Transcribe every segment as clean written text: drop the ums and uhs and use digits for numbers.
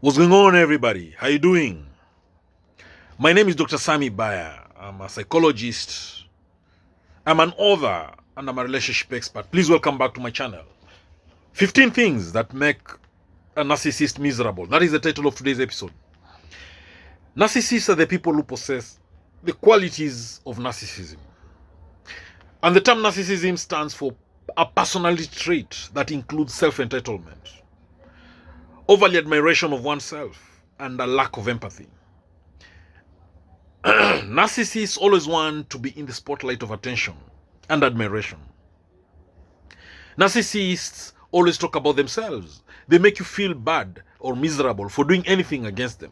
What's going on, everybody? How you doing? My name is DOCTORSAMMY BAYA. I'm a psychologist, I'm an author, and I'm a relationship expert. Please welcome back to my channel. 15 things that make a narcissist miserable. That is the title of today's episode. Narcissists are the people who possess the qualities of narcissism. And the term narcissism stands for a personality trait that includes self-entitlement, overly admiration of oneself, and a lack of empathy. Narcissists always want to be in the spotlight of attention and admiration. Narcissists always talk about themselves. They make you feel bad or miserable for doing anything against them.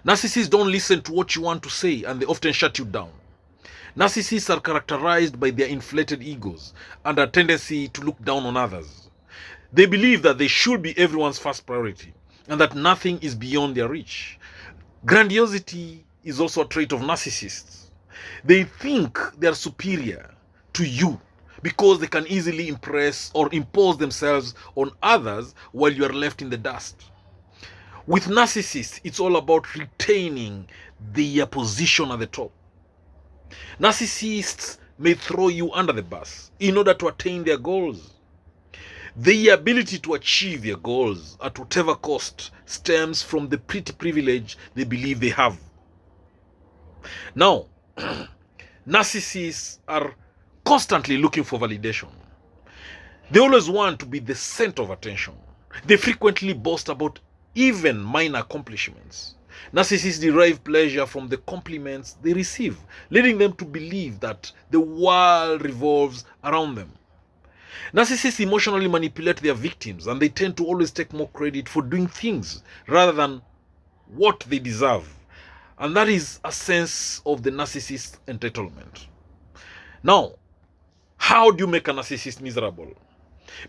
Narcissists don't listen to what you want to say, and they often shut you down. Narcissists are characterized by their inflated egos and a tendency to look down on others. They believe that they should be everyone's first priority and that nothing is beyond their reach. Grandiosity is also a trait of narcissists. They think they are superior to you because they can easily impress or impose themselves on others while you are left in the dust. With narcissists, it's all about retaining their position at the top. Narcissists may throw you under the bus in order to attain their goals. The ability to achieve their goals at whatever cost stems from the pretty privilege they believe they have. Now, narcissists are constantly looking for validation. They always want to be the center of attention. They frequently boast about even minor accomplishments. Narcissists derive pleasure from the compliments they receive, leading them to believe that the world revolves around them. Narcissists emotionally manipulate their victims, and they tend to always take more credit for doing things rather than what they deserve. And that is a sense of the narcissist entitlement. Now, how do you make a narcissist miserable?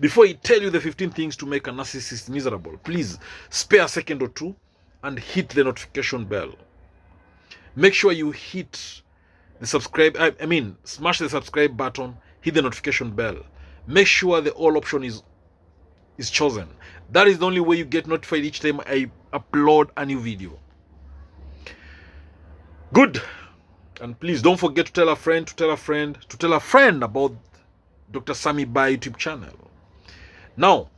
Before I tell you the 15 things to make a narcissist miserable, please spare a second or two and hit the notification bell. Make sure you hit the subscribe, smash the subscribe button, hit the notification bell. Make sure the all option is chosen. That is the only way you get notified each time I upload a new video. Good. And please don't forget to tell a friend, to tell a friend, to tell a friend about DOCTORSAMMY BAYA YouTube channel. Now,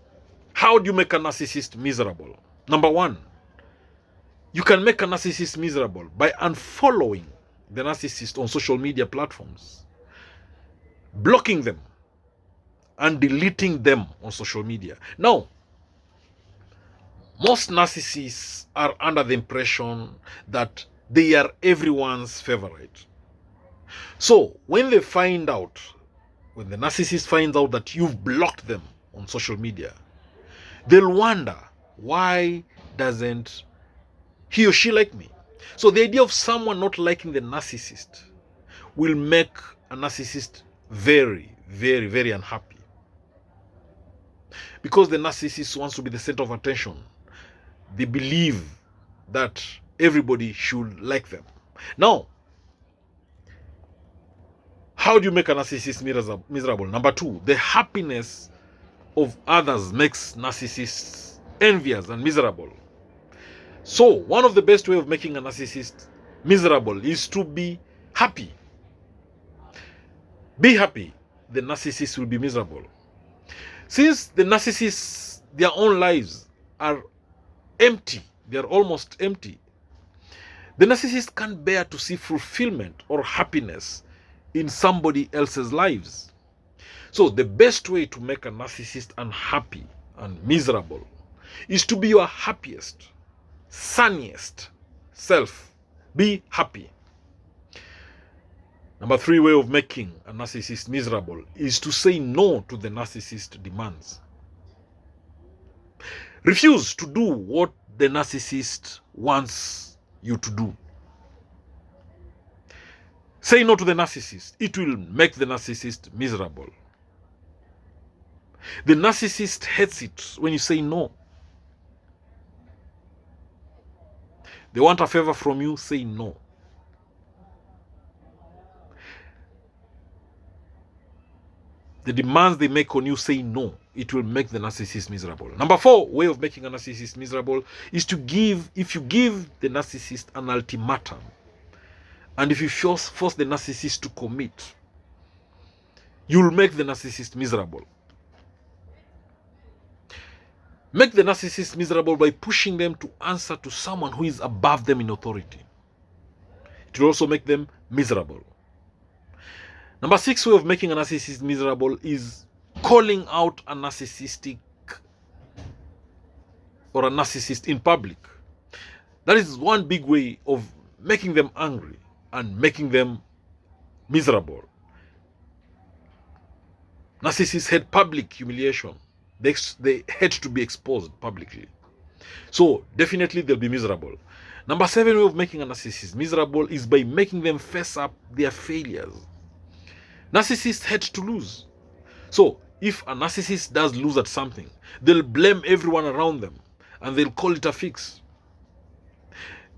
how do you make a narcissist miserable? Number one, you can make a narcissist miserable by unfollowing the narcissist on social media platforms, blocking them, and deleting them on social media. Now, most narcissists are under the impression that they are everyone's favorite. So when the narcissist finds out that you've blocked them on social media, they'll wonder, why doesn't he or she like me? So the idea of someone not liking the narcissist will make a narcissist very, very, very unhappy. Because the narcissist wants to be the center of attention, they believe that everybody should like them. Now, how do you make a narcissist miserable? Number two, the happiness of others makes narcissists envious and miserable. So, one of the best ways of making a narcissist miserable is to be happy. Be happy, the narcissist will be miserable. Since the narcissists, their own lives are empty, they are almost empty, the narcissist can't bear to see fulfillment or happiness in somebody else's lives. So the best way to make a narcissist unhappy and miserable is to be your happiest, sunniest self. Be happy. Number three way of making a narcissist miserable is to say no to the narcissist demands. Refuse to do what the narcissist wants you to do. Say no to the narcissist. It will make the narcissist miserable. The narcissist hates it when you say no. They want a favor from you, say no. The demands they make on you, say no. it will make the narcissist miserable. Number 4 way of making a narcissist miserable is to if you give the narcissist an ultimatum, and if you force the narcissist to commit, you'll make the narcissist miserable. Make the narcissist miserable by pushing them to answer to someone who is above them in authority. It will also make them miserable. Number 6 way of making a narcissist miserable is calling out a narcissist in public. That is one big way of making them angry and making them miserable. Narcissists hate public humiliation. They hate to be exposed publicly. So definitely they'll be miserable. Number 7 way of making a narcissist miserable is by making them face up their failures. Narcissists hate to lose. So if a narcissist does lose at something, they'll blame everyone around them and they'll call it a fix.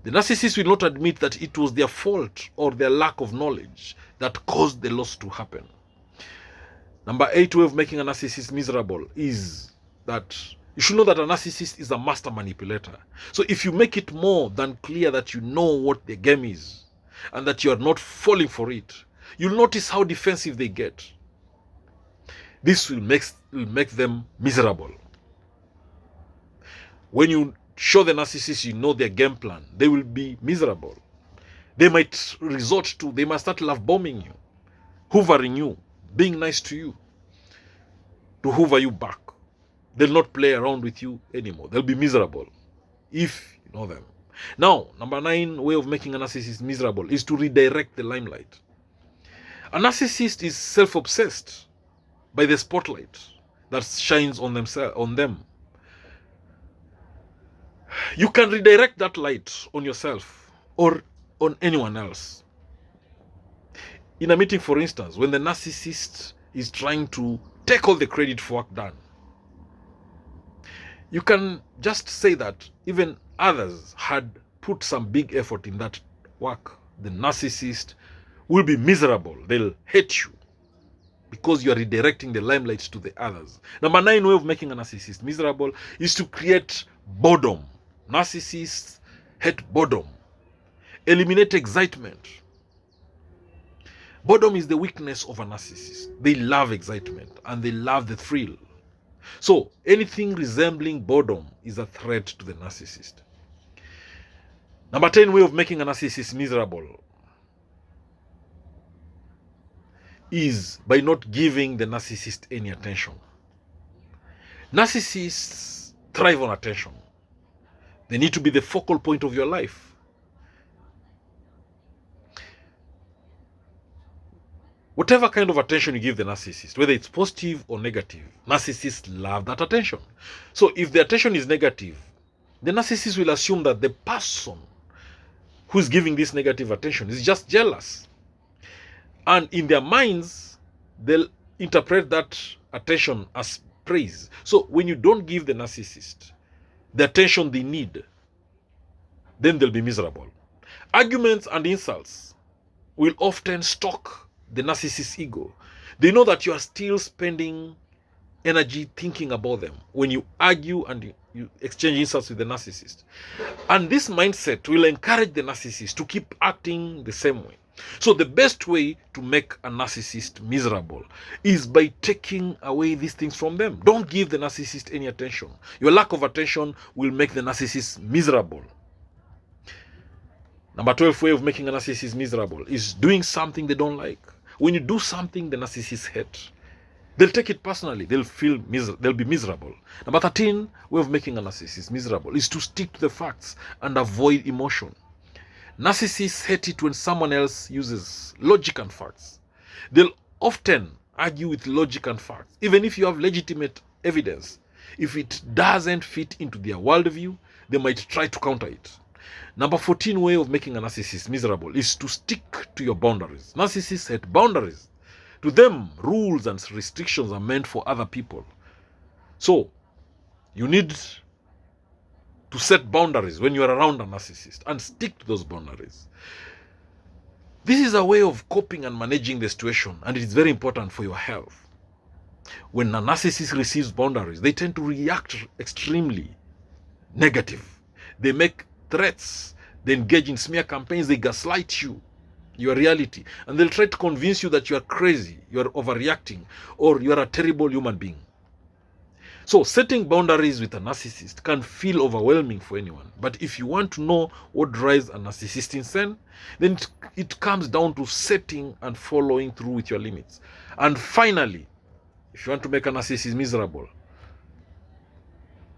The narcissist will not admit that it was their fault or their lack of knowledge that caused the loss to happen. Number 8 way of making a narcissist miserable is that you should know that a narcissist is a master manipulator. So if you make it more than clear that you know what the game is and that you are not falling for it, you'll notice how defensive they get. This will make them miserable. When you show the narcissist you know their game plan, they will be miserable. They might start love bombing you, hoovering you, being nice to you, to hoover you back. They'll not play around with you anymore. They'll be miserable if you know them. Now, number 9 way of making a narcissist miserable is to redirect the limelight. A narcissist is self-obsessed by the spotlight that shines on them. You can redirect that light on yourself or on anyone else. In a meeting, for instance, when the narcissist is trying to take all the credit for work done, you can just say that even others had put some big effort in that work. The narcissist will be miserable. They'll hate you because you are redirecting the limelight to the others. Number 9 way of making a narcissist miserable is to create boredom. Narcissists hate boredom. Eliminate excitement. Boredom is the weakness of a narcissist. They love excitement and they love the thrill. So anything resembling boredom is a threat to the narcissist. Number 10 way of making a narcissist miserable is by not giving the narcissist any attention. Narcissists thrive on attention. They need to be the focal point of your life. Whatever kind of attention you give the narcissist, whether it's positive or negative, narcissists love that attention. So if the attention is negative, the narcissist will assume that the person who is giving this negative attention is just jealous. And in their minds, they'll interpret that attention as praise. So when you don't give the narcissist the attention they need, then they'll be miserable. Arguments and insults will often stalk the narcissist's ego. They know that you are still spending energy thinking about them when you argue and you exchange insults with the narcissist. And this mindset will encourage the narcissist to keep acting the same way. So the best way to make a narcissist miserable is by taking away these things from them. Don't give the narcissist any attention. Your lack of attention will make the narcissist miserable. Number 12 way of making a narcissist miserable is doing something they don't like. When you do something the narcissists hate, they'll take it personally. They'll be miserable. Number 13 way of making a narcissist miserable is to stick to the facts and avoid emotion. Narcissists hate it when someone else uses logic and facts. They'll often argue with logic and facts, even if you have legitimate evidence. If it doesn't fit into their worldview, they might try to counter it. Number 14 way of making a narcissist miserable is to stick to your boundaries. Narcissists hate boundaries. To them, rules and restrictions are meant for other people. So, you need to set boundaries when you are around a narcissist and stick to those boundaries. This is a way of coping and managing the situation, and it is very important for your health. When a narcissist receives boundaries, they tend to react extremely negative. They make threats, they engage in smear campaigns, they gaslight you, your reality, and they'll try to convince you that you are crazy, you are overreacting, or you are a terrible human being. So setting boundaries with a narcissist can feel overwhelming for anyone. But if you want to know what drives a narcissist insane, then it comes down to setting and following through with your limits. And finally, if you want to make a narcissist miserable,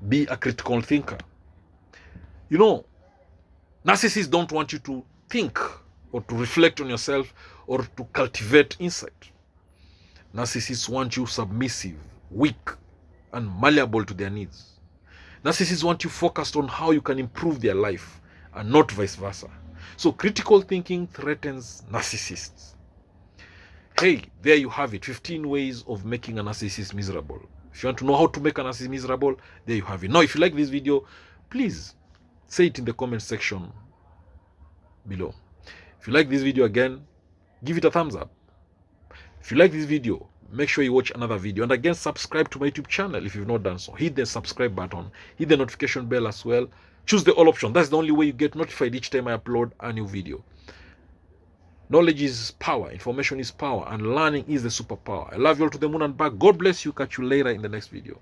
be a critical thinker. You know, narcissists don't want you to think or to reflect on yourself or to cultivate insight. Narcissists want you submissive, weak, and malleable to their needs. Narcissists want you focused on how you can improve their life and not vice versa. So critical thinking threatens narcissists. Hey, there you have it. 15 ways of making a narcissist miserable. If you want to know how to make a narcissist miserable, there you have it. Now, if you like this video, please say it in the comment section below. If you like this video, again, give it a thumbs up. If you like this video, make sure you watch another video. And again, subscribe to my YouTube channel if you've not done so. Hit the subscribe button. Hit the notification bell as well. Choose the all option. That's the only way you get notified each time I upload a new video. Knowledge is power. Information is power. And learning is the superpower. I love you all to the moon and back. God bless you. Catch you later in the next video.